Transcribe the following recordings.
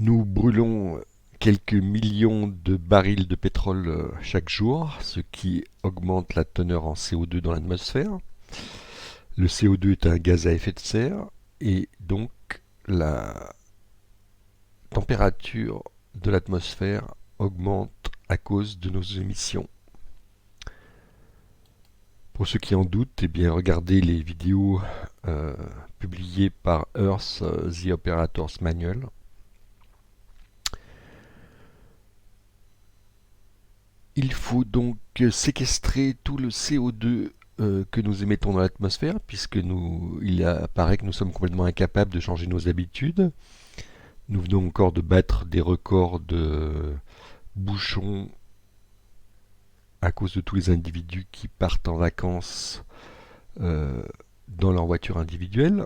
Nous brûlons quelques millions de barils de pétrole chaque jour, ce qui augmente la teneur en CO2 dans l'atmosphère. Le CO2 est un gaz à effet de serre et donc la température de l'atmosphère augmente à cause de nos émissions. Pour ceux qui en doutent, eh bien, regardez les vidéos euh, publiées par Earth The Operator's Manual. Il faut donc séquestrer tout le CO2 que nous émettons dans l'atmosphère, puisque il apparaît que nous sommes complètement incapables de changer nos habitudes. Nous venons encore de battre des records de bouchons à cause de tous les individus qui partent en vacances dans leur voiture individuelle.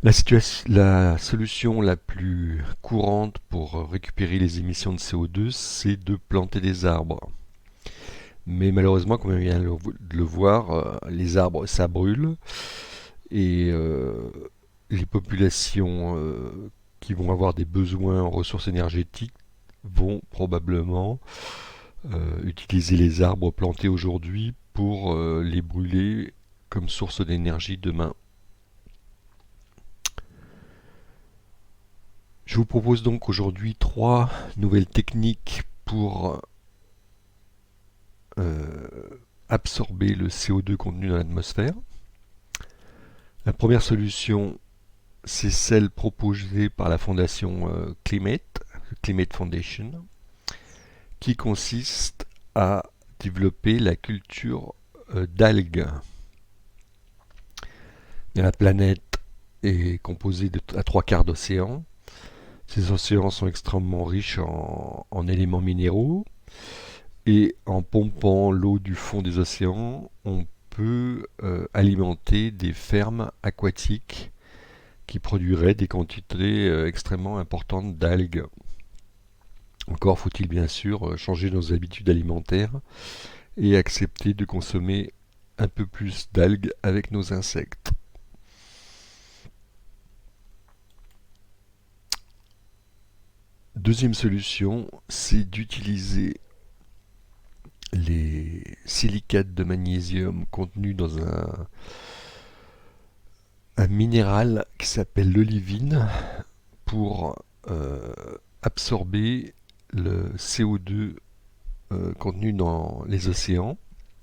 La solution la plus courante pour récupérer les émissions de CO2, c'est de planter des arbres. Mais malheureusement, comme on vient de le voir, les arbres, ça brûle. Et les populations qui vont avoir des besoins en ressources énergétiques vont probablement utiliser les arbres plantés aujourd'hui pour les brûler comme source d'énergie demain. Je vous propose donc aujourd'hui 3 nouvelles techniques pour absorber le CO2 contenu dans l'atmosphère. La première solution, c'est celle proposée par la fondation Climate Foundation, qui consiste à développer la culture d'algues. La planète est composée à 3/4 d'océans. Ces océans sont extrêmement riches en éléments minéraux. Et en pompant l'eau du fond des océans, on peut alimenter des fermes aquatiques qui produiraient des quantités extrêmement importantes d'algues. Encore faut-il bien sûr changer nos habitudes alimentaires et accepter de consommer un peu plus d'algues avec nos insectes. Deuxième solution, c'est d'utiliser les silicates de magnésium contenus dans un minéral qui s'appelle l'olivine pour absorber le CO2 contenu dans les océans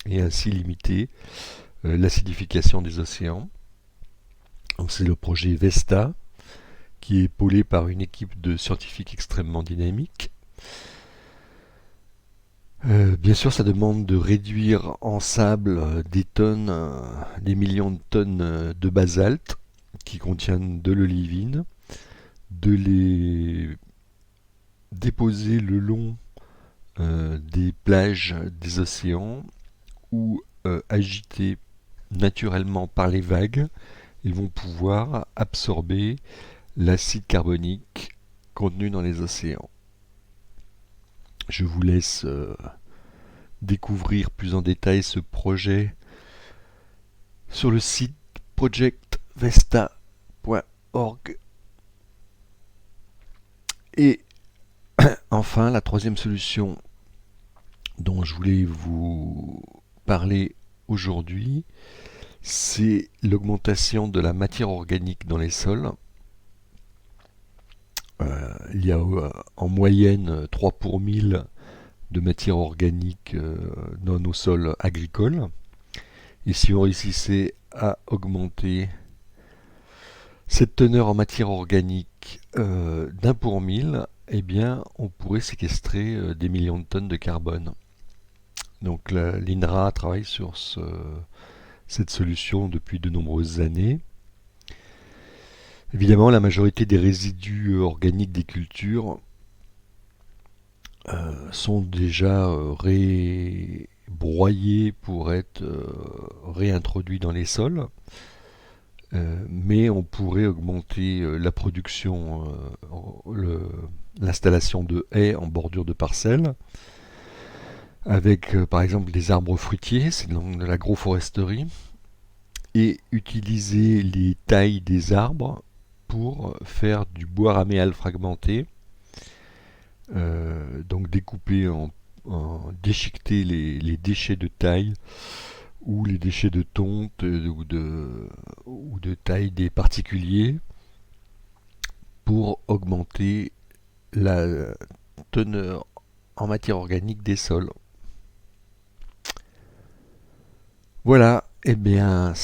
et ainsi limiter l'acidification des océans. Donc c'est le projet Vesta qui est épaulé par une équipe de scientifiques extrêmement dynamiques. Bien sûr, ça demande de réduire en sable des tonnes, des millions de tonnes de basalte qui contiennent de l'olivine, de les déposer le long des plages des océans ou agités naturellement par les vagues, ils vont pouvoir absorber l'acide carbonique contenu dans les océans. Je vous laisse découvrir plus en détail ce projet sur le site projectvesta.org. Et enfin, la troisième solution dont je voulais vous parler aujourd'hui, c'est l'augmentation de la matière organique dans les sols. Il y a en moyenne 3 pour 1000 de matière organique dans nos sols agricoles. Et si on réussissait à augmenter cette teneur en matière organique d'un pour 1000, eh bien, on pourrait séquestrer des millions de tonnes de carbone. Donc l'INRA travaille sur cette solution depuis de nombreuses années. Évidemment, la majorité des résidus organiques des cultures sont déjà broyés pour être réintroduits dans les sols. Mais on pourrait augmenter la production, l'installation de haies en bordure de parcelles, avec par exemple des arbres fruitiers, c'est donc de l'agroforesterie, et utiliser les tailles des arbres pour faire du bois raméal fragmenté, donc découper déchiqueter les déchets de taille ou les déchets de tonte ou de taille des particuliers pour augmenter la teneur en matière organique des sols. Voilà, et bien